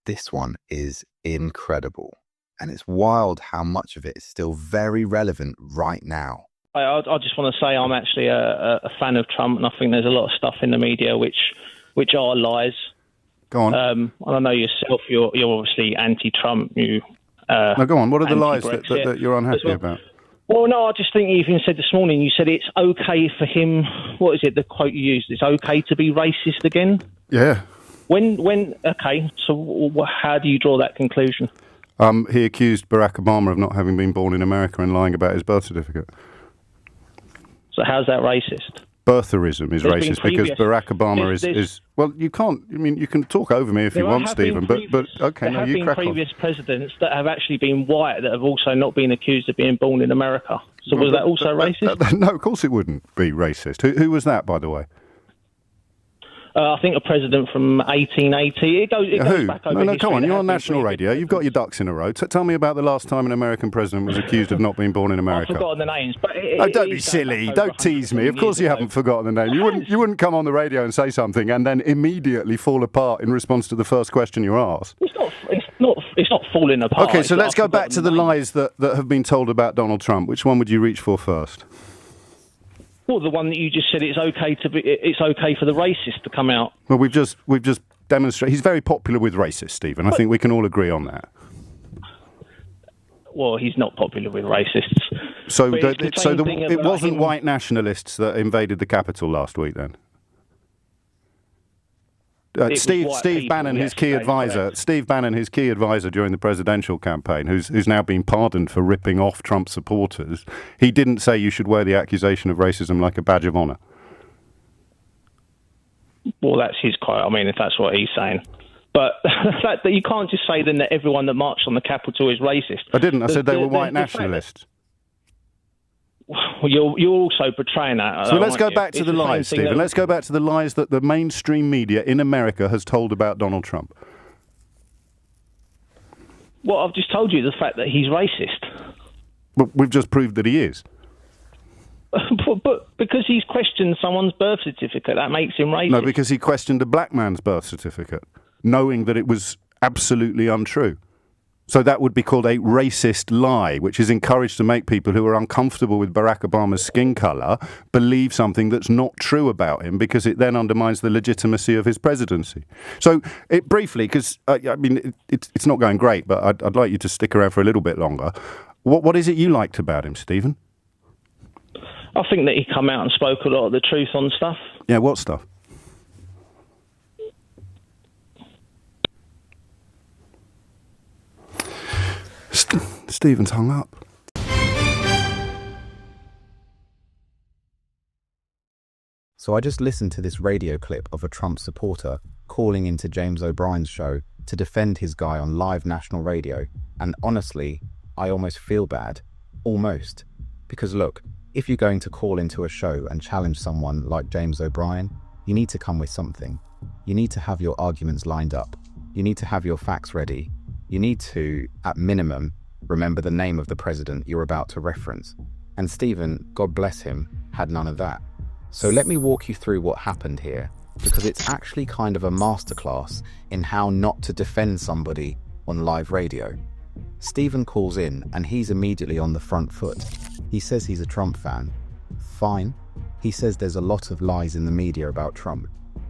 This one is incredible. And it's wild how much of it is still very relevant right now. I just want to say I'm actually a fan of Trump, and I think there's a lot of stuff in the media which are lies. Go on. I know yourself, you're obviously anti-Trump. No, go on. What are the lies that you're unhappy about? Well, no, I just think you even said this morning, you said it's okay for him, what is it, the quote you used, it's okay to be racist again? Yeah. Okay, so how do you draw that conclusion? He accused Barack Obama of not having been born in America and lying about his birth certificate. So how's that racist? Birtherism is racist because Barack Obama is well, you can't. I mean, you can talk over me if you want, Stephen. But okay, no, you crack on. There have been previous presidents that have actually been white that have also not been accused of being born in America. So was that also racist? No, of course it wouldn't be racist. Who was that, by the way? I think a president from 1880. It goes back over No, come on. You're on national radio. You've got your ducks in a row. Tell me about the last time an American president was accused of not being born in America. I've forgotten the names. But don't be silly. Don't tease me. Of course you haven't forgotten the name. You wouldn't come on the radio and say something and then immediately fall apart in response to the first question you're asked. It's not falling apart. Okay, so let's go back to the lies that have been told about Donald Trump. Which one would you reach for first? Well, the one that you just said, it's okay for the racist to come out. Well, we've just demonstrated he's very popular with racists, Stephen. I think we can all agree on that. Well, he's not popular with racists. So it wasn't white nationalists that invaded the Capitol last week, then. Steve Bannon, his key advisor during the presidential campaign, who's now been pardoned for ripping off Trump supporters, he didn't say you should wear the accusation of racism like a badge of honor. Well, that's his quote. I mean, if that's what he's saying. But that you can't just say then that everyone that marched on the Capitol is racist. I didn't. I said they were white nationalists. Well, you're also portraying that. So let's go back to the lies, Stephen. Let's go back to the lies that the mainstream media in America has told about Donald Trump. Well, I've just told you the fact that he's racist. But we've just proved that he is. But because he's questioned someone's birth certificate, that makes him racist. No, because he questioned a black man's birth certificate, knowing that it was absolutely untrue. So that would be called a racist lie, which is encouraged to make people who are uncomfortable with Barack Obama's skin colour believe something that's not true about him, because it then undermines the legitimacy of his presidency. So briefly, because it's not going great, but I'd like you to stick around for a little bit longer. What is it you liked about him, Stephen? I think that he come out and spoke a lot of the truth on stuff. Yeah, what stuff? Stephen's hung up. So I just listened to this radio clip of a Trump supporter calling into James O'Brien's show to defend his guy on live national radio, and honestly, I almost feel bad. Almost. Because look, if you're going to call into a show and challenge someone like James O'Brien, you need to come with something. You need to have your arguments lined up. You need to have your facts ready. You need to, at minimum, remember the name of the president you're about to reference. And Stephen, God bless him, had none of that. So let me walk you through what happened here, because it's actually kind of a masterclass in how not to defend somebody on live radio. Stephen calls in and he's immediately on the front foot. He says he's a Trump fan. Fine. He says there's a lot of lies in the media about Trump.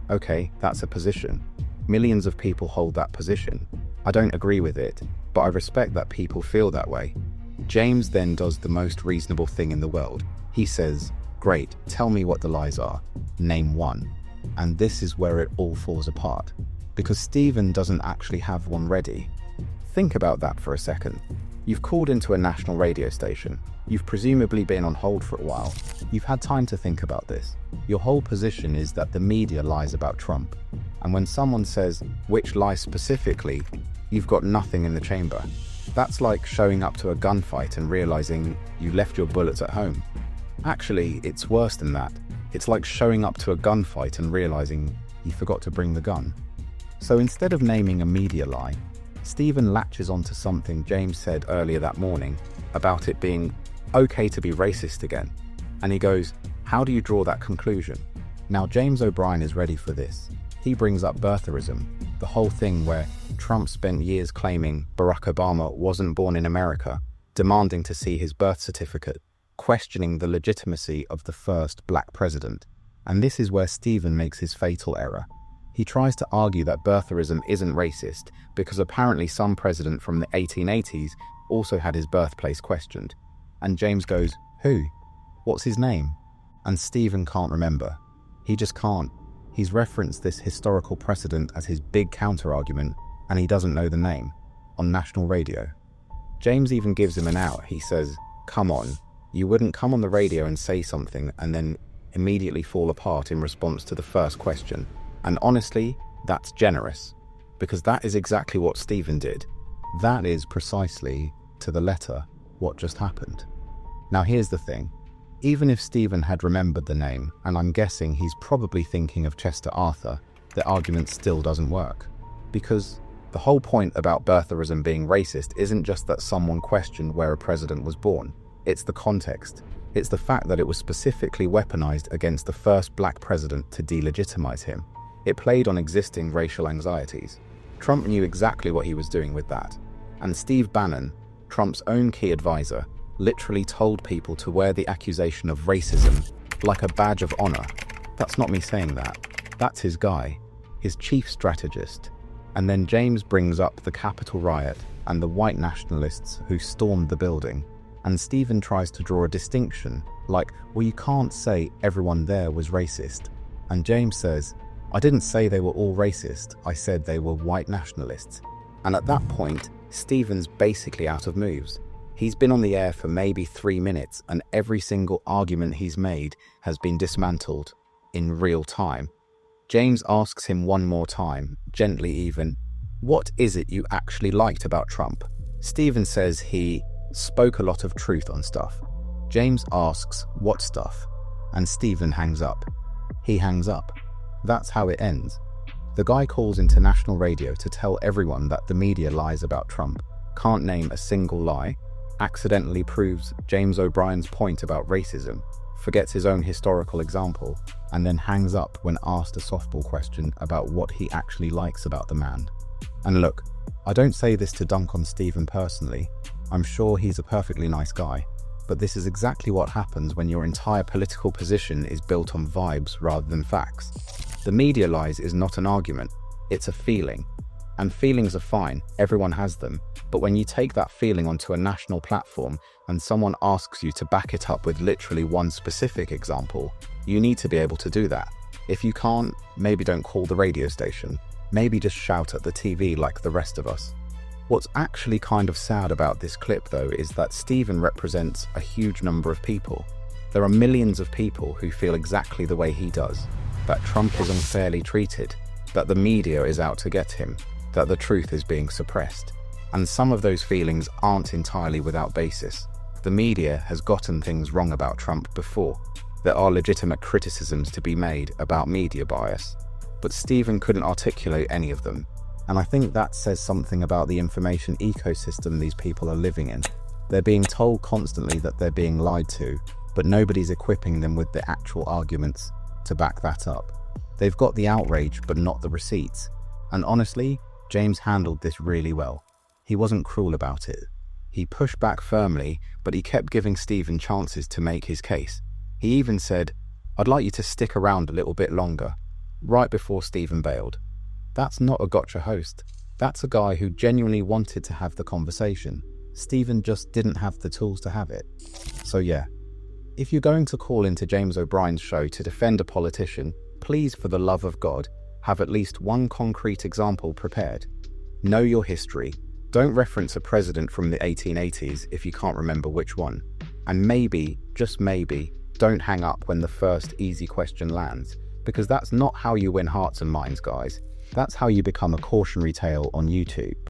Okay, that's a position. Millions of people hold that position. I don't agree with it, but I respect that people feel that way. James then does the most reasonable thing in the world. He says, great, tell me what the lies are. Name one. And this is where it all falls apart, because Stephen doesn't actually have one ready. Think about that for a second. You've called into a national radio station. You've presumably been on hold for a while. You've had time to think about this. Your whole position is that the media lies about Trump. And when someone says, which lie specifically, you've got nothing in the chamber. That's like showing up to a gunfight and realizing you left your bullets at home. Actually, it's worse than that. It's like showing up to a gunfight and realizing you forgot to bring the gun. So instead of naming a media lie, Stephen latches onto something James said earlier that morning about it being okay to be racist again. And he goes, how do you draw that conclusion? Now, James O'Brien is ready for this. He brings up birtherism, the whole thing where Trump spent years claiming Barack Obama wasn't born in America, demanding to see his birth certificate, questioning the legitimacy of the first black president. And this is where Stephen makes his fatal error. He tries to argue that birtherism isn't racist because apparently some president from the 1880s also had his birthplace questioned. And James goes, "Who? What's his name?" And Stephen can't remember. He just can't. He's referenced this historical precedent as his big counter-argument, and he doesn't know the name, on national radio. James even gives him an out. He says, "Come on, you wouldn't come on the radio and say something and then immediately fall apart in response to the first question." And honestly, that's generous, because that is exactly what Stephen did. That is precisely, to the letter, what just happened. Now here's the thing. Even if Stephen had remembered the name, and I'm guessing he's probably thinking of Chester Arthur, the argument still doesn't work. Because the whole point about birtherism being racist isn't just that someone questioned where a president was born. It's the context. It's the fact that it was specifically weaponized against the first black president to delegitimize him. It played on existing racial anxieties. Trump knew exactly what he was doing with that. And Steve Bannon, Trump's own key advisor, literally told people to wear the accusation of racism like a badge of honor. That's not me saying that. That's his guy, his chief strategist. And then James brings up the Capitol riot and the white nationalists who stormed the building. And Stephen tries to draw a distinction, like, well, you can't say everyone there was racist. And James says, "I didn't say they were all racist, I said they were white nationalists." And at that point, Stephen's basically out of moves. He's been on the air for maybe 3 minutes, and every single argument he's made has been dismantled in real time. James asks him one more time, gently even, "What is it you actually liked about Trump?" Stephen says he spoke a lot of truth on stuff. James asks, "What stuff?" And Stephen hangs up. He hangs up. That's how it ends. The guy calls into national radio to tell everyone that the media lies about Trump, can't name a single lie, accidentally proves James O'Brien's point about racism, forgets his own historical example, and then hangs up when asked a softball question about what he actually likes about the man. And look, I don't say this to dunk on Stephen personally. I'm sure he's a perfectly nice guy, but this is exactly what happens when your entire political position is built on vibes rather than facts. The media lies is not an argument, it's a feeling. And feelings are fine, everyone has them, but when you take that feeling onto a national platform and someone asks you to back it up with literally one specific example, you need to be able to do that. If you can't, maybe don't call the radio station. Maybe just shout at the TV like the rest of us. What's actually kind of sad about this clip though is that Stephen represents a huge number of people. There are millions of people who feel exactly the way he does, that Trump is unfairly treated, that the media is out to get him, that the truth is being suppressed. And some of those feelings aren't entirely without basis. The media has gotten things wrong about Trump before. There are legitimate criticisms to be made about media bias, but Stephen couldn't articulate any of them. And I think that says something about the information ecosystem these people are living in. They're being told constantly that they're being lied to, but nobody's equipping them with the actual arguments to back that up. They've got the outrage, but not the receipts. And honestly, James handled this really well. He wasn't cruel about it. He pushed back firmly, but he kept giving Stephen chances to make his case. He even said, "I'd like you to stick around a little bit longer," right before Stephen bailed. That's not a gotcha host. That's a guy who genuinely wanted to have the conversation. Stephen just didn't have the tools to have it. So yeah, if you're going to call into James O'Brien's show to defend a politician, please, for the love of God, have at least one concrete example prepared. Know your history. Don't reference a president from the 1880s if you can't remember which one. And maybe, just maybe, don't hang up when the first easy question lands, because that's not how you win hearts and minds, guys. That's how you become a cautionary tale on YouTube.